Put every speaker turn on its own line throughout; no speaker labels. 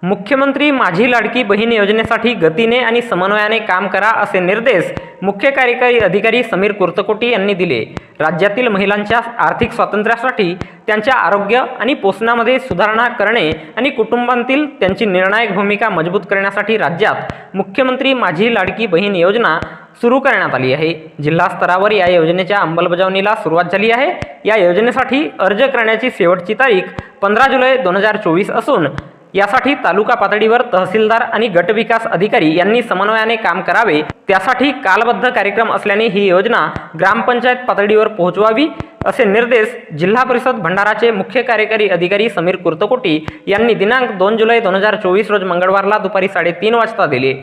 मुख्यमंत्री माझी लाडकी बहीण योजनेसाठी गतीने आणि समन्वयाने काम करा असे निर्देश मुख्य कार्यकारी अधिकारी समीर कुर्तकोटी यांनी दिले। राज्यातील महिलांच्या आर्थिक स्वातंत्र्यासाठी, त्यांच्या आरोग्य आणि पोषणामध्ये सुधारणा करणे आणि कुटुंबांतील त्यांची निर्णायक भूमिका मजबूत करण्यासाठी राज्यात मुख्यमंत्री माझी लाडकी बहीण योजना सुरू करण्यात आली आहे। जिल्हा स्तरावर या योजनेच्या अंमलबजावणीला सुरुवात झाली आहे। या योजनेसाठी अर्ज करण्याची शेवटची तारीख 15 जुलै 2024 असून यासाठी तालुका पातळीवर तहसीलदार आणि गट विकास अधिकारी यांनी समन्वयाने काम करावे। त्यासाठी कालबद्ध कार्यक्रम असल्याने ही योजना ग्रामपंचायत पातळीवर पोहोचवावी असे निर्देश जिल्हा परिषद भंडाराचे मुख्य कार्यकारी अधिकारी समीर कुर्तकोटी यांनी दिनांक 2 जुलै 2024 रोज मंगळवारला दुपारी 3:30 वाजता दिले।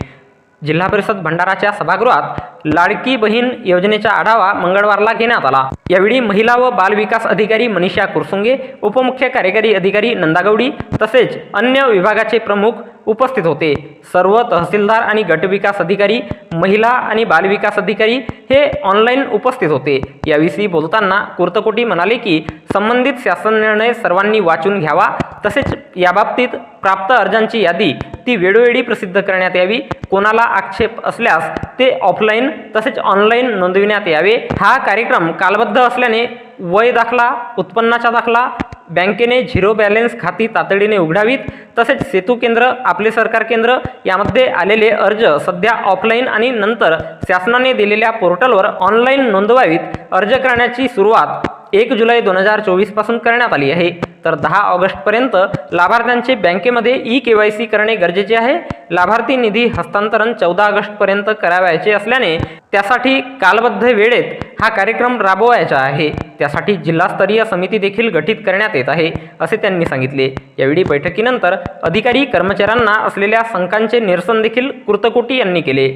जिल्हा परिषद भंडाराच्या सभागृहात लाडकी बहीण योजनेचा आढावा मंगळवारला घेण्यात आला। यावेळी महिला व बाल विकास अधिकारी मनीषा कुरसुंगे, उपमुख्य कार्यकारी अधिकारी नंदागौडी तसेच अन्य विभागाचे प्रमुख उपस्थित होते। सर्व तहसीलदार आणि गट विकास अधिकारी, महिला आणि बाल विकास अधिकारी हे ऑनलाईन उपस्थित होते। याविषयी बोलताना कुर्तकोटी म्हणाले की संबंधित शासन निर्णय सर्वांनी वाचून घ्यावा, तसेच याबाबतीत प्राप्त अर्जांची यादी ती वेळोवेळी प्रसिद्ध करण्यात यावी। कोणाला आक्षेप असल्यास ते ऑफलाईन तसेच ऑनलाईन नोंदविण्यात यावे। हा कार्यक्रम कालबद्ध असल्याने वय दाखला, उत्पन्नाचा दाखला, बँकेने झिरो बॅलन्स खाती तातडीने उघडावीत, तसेच सेतू केंद्र, आपले सरकार केंद्र यामध्ये आलेले अर्ज सध्या ऑफलाईन आणि नंतर शासनाने दिलेल्या पोर्टलवर ऑनलाईन नोंदवावीत। अर्ज करण्याची सुरुवात 1 जुलै 2024 पासून करण्यात आली आहे, तर 10 ऑगस्टपर्यंत लाभार्थ्यांचे बँकेमध्ये ई-KYC करणे गरजेचे आहे। लाभार्थी निधी हस्तांतरण 14 ऑगस्टपर्यंत करावयाचे असल्याने त्यासाठी कालबद्ध वेळेत हा कार्यक्रम राबवायचा आहे। त्यासाठी जिल्हास्तरीय समिती देखील गठीत करण्यात येत आहे असे त्यांनी सांगितले। यावेळी बैठकीनंतर अधिकारी कर्मचाऱ्यांना असलेल्या शंकांचे निरसन देखील कुर्तकोटी यांनी केले।